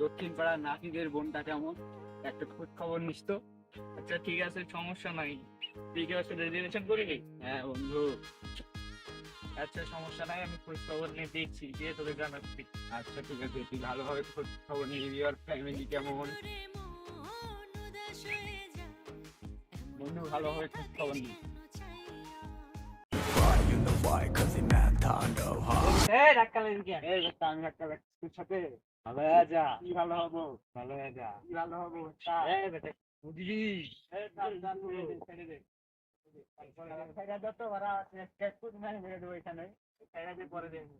দক্ষিণ পাড়ার নাতিদের বোনটা কেমন, একটা খোঁজ খবর নিস তো। আচ্ছা ঠিক আছে, সমস্যা নাই। তুই কি আসলে রেজিস্ট্রেশন করবি? হ্যাঁ বন্ধু। আচ্ছা সমস্যা নাই, আমি খোঁজ খবর নিয়ে দেখছি, দিয়ে তোকে জানাচ্ছি। আচ্ছা ঠিক আছে, তুই ভালোভাবে খোঁজ খবর নিয়ে নিবি। ওর ফ্যামিলি কেমন বন্ধু, ভালোভাবে খোঁজ খবর নিবি। এই ধাক্কা লেগে গেছে। এই একটা আমি একটা তোর সাথে ভালো হয়ে যা, কি ভালো হবো, ভালো হয়ে যা। কি ভালো হবো এই বেটা বুঝলি? এই ছেড়ে দে। ছেড়ে দে তো, ওরা এক ফুট মানে মেরে দেবো এখানে। ছেড়ে দে, পরে দেবো।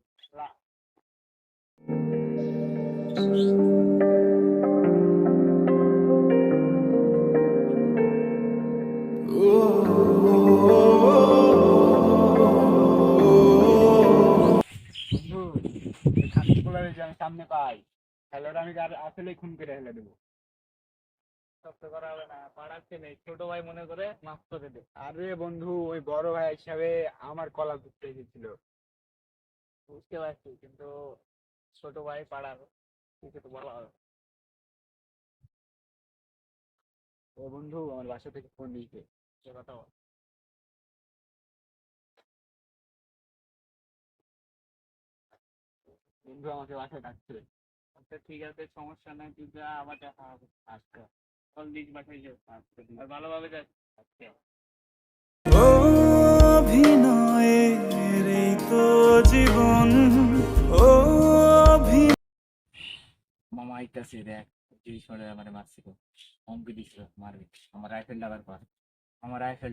বন্ধু, এই খানগুলো যদি আমি সামনে পাই, তাহলে ওরা আমি আসলেই খুন করে ফেলে দেবো। শক্ত করা হবে না, পাড়ার ছেলে, ছোট ভাই মনে করে মাফ করে দে। আরে বন্ধু, ওই বড় ভাই হিসাবে আমার কলা ধরতে এসেছিল। বুঝতে পারছি, কিন্তু ছোট ভাই পাড়ার, কিছু তো বলা হবে। ও বন্ধু, আমার বাসা থেকে ফোন দিয়েছে। সে কথা বল। বন্ধু আমাকে বাসায় ডাকছে। আচ্ছা ঠিক আছে, সমস্যা নাই, তুই যা, আবার দেখা হবে। আচ্ছা চল দিস বাসায় যাও। আচ্ছা ঠিক আর আছে। ভালোভাবে যাস। আচ্ছা। অভিনয়ের এই তো জীবন। মামা আইতাছে, দেখ যে শোনে মানে মারছিল, হুমকি দিছিল মারবে। আমার রাইফেল লাগার পর, আমার রাইফেল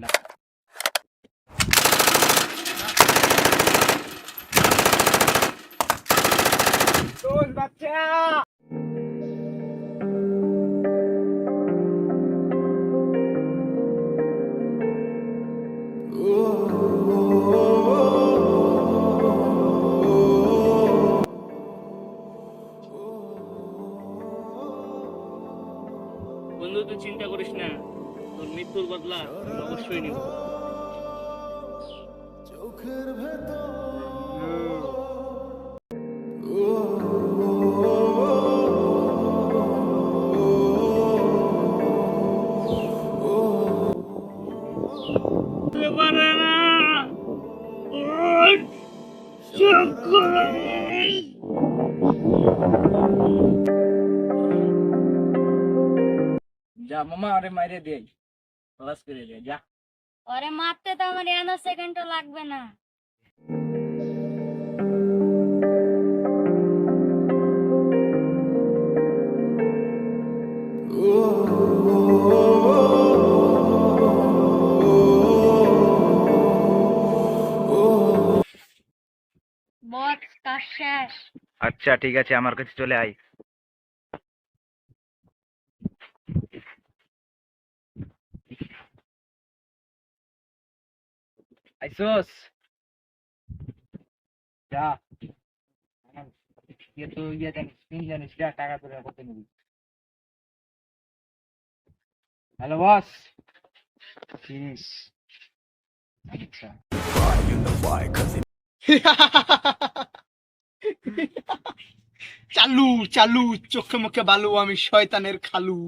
বাচ্চা। বন্ধু তুই চিন্তা করিস না, তোর মৃত্যুর বদলা আমি অবশ্যই নিব। চোখের ভেতর পারে না। ওঠ, চক্কর। যা মামা, আরে মাইরে দে, ক্লাস করে দে যা। ওরে মারতে তো আমার 1 সেকেন্ডও লাগবে না। বস, কাজ শেষ। আচ্ছা ঠিক আছে, আমার কাছে চলে আয়। আইসোস যা। তুই ইয়ে জানিস, পিন জানিস, যা টাকা তোরা করতে নিবি। Hello boss. চিস। আচ্ছা চালু চালু, চোখে মুখে বালু, আমি শয়তানের খালু।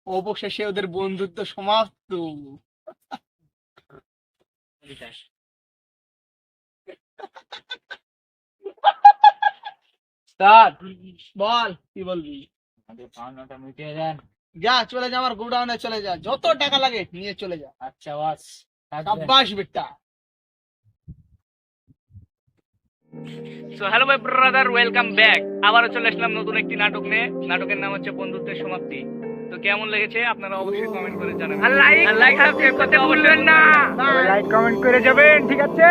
অবশেষে ওদের বন্ধুত্ব সমাপ্ত। স্টার্ট। বল, কি বলবি? আমাদের পাওনাটা মিটিয়ে দেন। যা, চলে যা, আমার গোডাউনে চলে যা, যত টাকা লাগে নিয়ে চলে যা। আচ্ছা বস। সাব্বাস বেটা। So hello my brother, welcome back. আবারও চলে আসলাম নতুন একটি নাটক নিয়ে। নাটকের নাম হচ্ছে বন্ধুত্বের সমাপ্তি। তো কেমন লেগেছে আপনারা অবশ্যই কমেন্ট করে জানাবেন। আর লাইক সাবস্ক্রাইব করতে ভুলবেন না। লাইক কমেন্ট করে যাবেন, ঠিক আছে?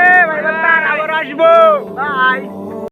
আবার আসবো। বাই।